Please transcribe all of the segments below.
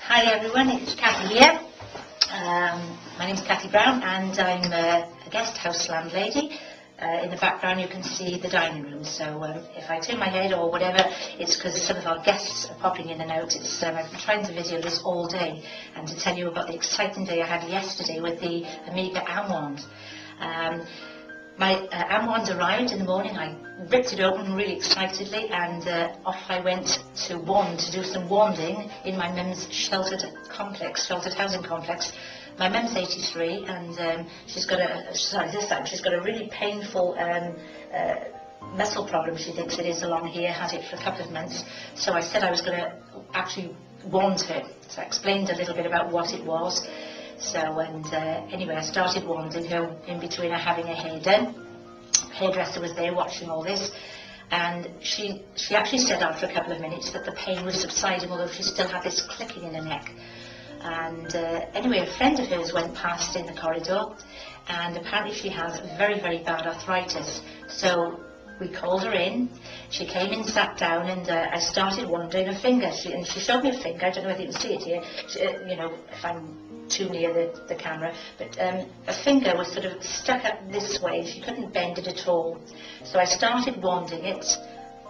Hi everyone, it's Cathie here. My name's Cathie Brown and I'm a guest house landlady. In the background you can see the dining room, so if I turn my head or whatever, it's because some of our guests are popping in and out. I've been trying to video this all day and to tell you about the exciting day I had yesterday with the AMega AMwand. My AMwand arrived in the morning. I ripped it open really excitedly and off I went to wand to do some wanding in my mum's sheltered housing complex. My mum's 83 and she's got a really painful muscle problem, she thinks it is, along here, had it for a couple of months. So I said I was going to actually wand her. So I explained a little bit about what it was. So, anyway, I started wanding her in between her having her hair done. The hairdresser was there watching all this, and she actually said after a couple of minutes that the pain was subsiding, although she still had this clicking in her neck. And anyway, a friend of hers went past in the corridor, and apparently she has very, very bad arthritis. So we called her in. She came in, sat down, and I started wanding her finger. She showed me a finger. I don't know whether you can see it here. If I'm too near the camera, but her finger was sort of stuck up this way. She couldn't bend it at all. So I started wanding it,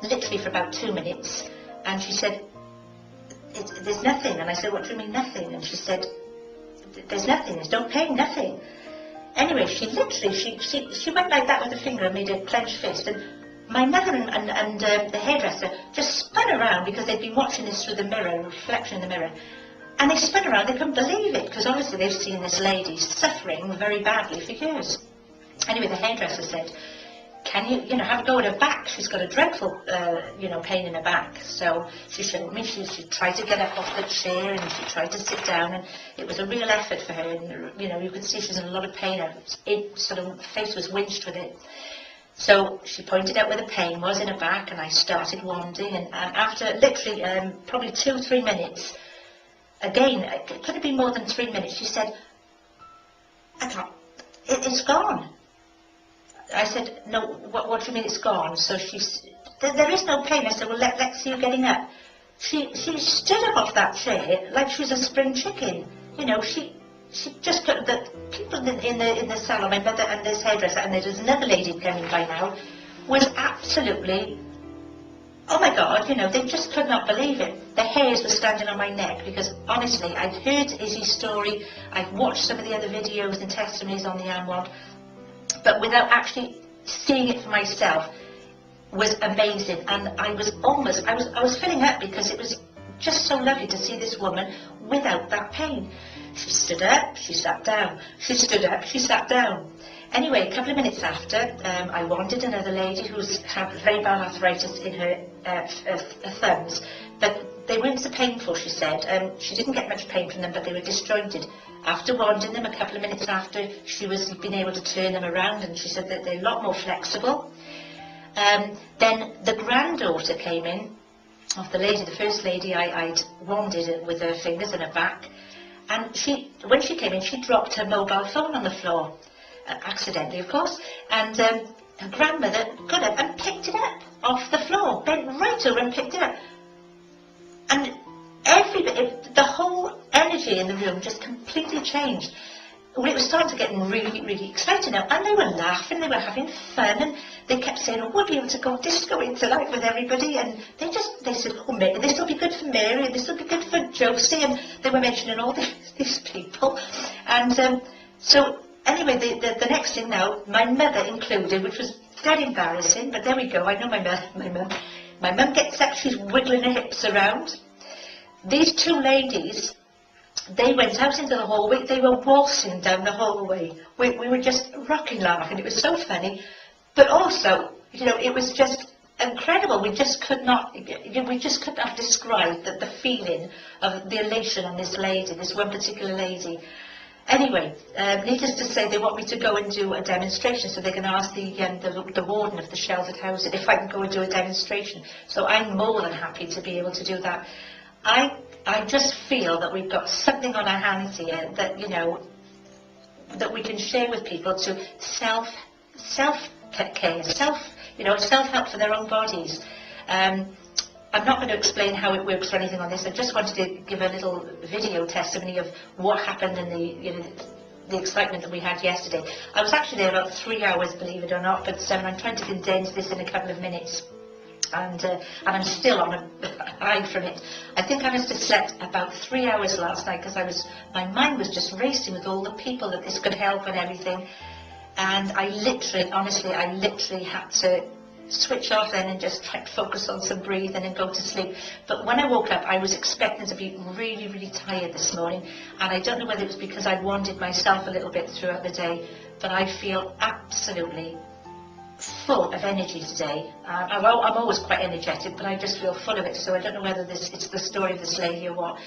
literally for about 2 minutes, and she said, there's nothing. And I said, what do you mean nothing? And she said, there's nothing, there's no pain, nothing. Anyway, she literally, she went like that with her finger and made a clenched fist, and my mother and the hairdresser just spun around because they'd been watching this through the mirror, reflection in the mirror. And they spun around, they couldn't believe it, because obviously they've seen this lady suffering very badly for years. Anyway, the hairdresser said, can you, have a go at her back? She's got a dreadful, pain in her back. So she showed me, she tried to get up off the chair and she tried to sit down, and it was a real effort for her. And, you could see she was in a lot of pain. Her face was winched with it. So she pointed out where the pain was in her back, and I started wanding. And after literally probably 2-3 minutes, again, it could have been more than 3 minutes, she said, I can't, it's gone. I said, no, what do you mean it's gone? So there is no pain. I said, well, let's see you getting up. She stood up off that chair like she was a spring chicken. She just got the people in the salon, my mother and this hairdresser, and there was another lady coming by now, was absolutely, oh my God, they just could not believe it. The hairs were standing on my neck because, honestly, I'd heard Izzy's story, I'd watched some of the other videos and testimonies on the AMwand, but without actually seeing it for myself was amazing. And I was filling up because it was just so lovely to see this woman without that pain. She stood up, she sat down. She stood up, she sat down. Anyway, a couple of minutes after, I wanted another lady who's had very bad arthritis in her thumbs, but they weren't so painful, she said. She didn't get much pain from them, but they were disjointed. After wanding them, a couple of minutes after, she was being able to turn them around, and she said that they're a lot more flexible. Then the granddaughter came in, of the first lady I'd wanded with her fingers and her back, and when she came in, she dropped her mobile phone on the floor. Accidentally, of course, and her grandmother got up and picked it up off the floor, bent right over and picked it up, and the whole energy in the room just completely changed. Well, it was starting to get really, really exciting now, and they were laughing, they were having fun, and they kept saying, oh, we'll be able to go discoing tonight with everybody, and they said, oh, this will be good for Mary, and this will be good for Josie, and they were mentioning all these people, and so anyway, the next thing now, my mother included, which was dead embarrassing, but there we go. I know my mum gets up, she's wiggling her hips around. These two ladies, they went out into the hallway, they were waltzing down the hallway. We were just rocking laughing, it was so funny, but also, it was just incredible. We just could not describe the feeling of the elation on this one particular lady. Anyway, needless to say, they want me to go and do a demonstration, so they're going to ask the warden of the sheltered housing if I can go and do a demonstration. So I'm more than happy to be able to do that. I just feel that we've got something on our hands here that, that we can share with people to self-care, self-help for their own bodies. I'm not going to explain how it works or anything on this. I just wanted to give a little video testimony of what happened and the excitement that we had yesterday. I was actually there about 3 hours, believe it or not, but I'm trying to condense this in a couple of minutes. And I'm still on a high from it. I think I must have slept about 3 hours last night because my mind was just racing with all the people that this could help and everything. And I literally, honestly, had to switch off then and just try to focus on some breathing and go to sleep. But when I woke up, I was expecting to be really, really tired this morning. And I don't know whether it was because I wanted myself a little bit throughout the day, but I feel absolutely full of energy today. I'm always quite energetic, but I just feel full of it. So I don't know whether it's the story of this lady or what.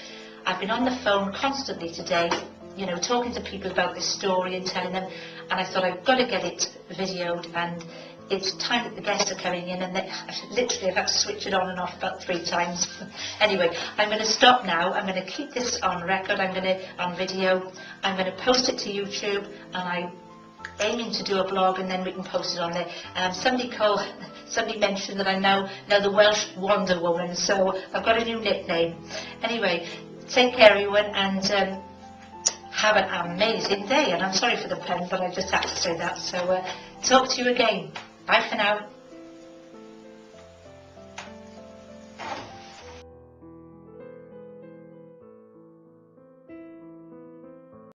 I've been on the phone constantly today, you know, talking to people about this story and telling them, and I thought I've got to get it videoed, and it's time that the guests are coming in, and literally I've had to switch it on and off about 3 times. Anyway, I'm going to stop now. I'm going to keep this on record. On video. I'm going to post it to YouTube, and I'm aiming to do a blog, and then we can post it on there. Somebody mentioned that I'm now the Welsh Wonder Woman, so I've got a new nickname. Anyway, take care everyone, and have an amazing day. And I'm sorry for the pun, but I just had to say that. So talk to you again. Bye for now.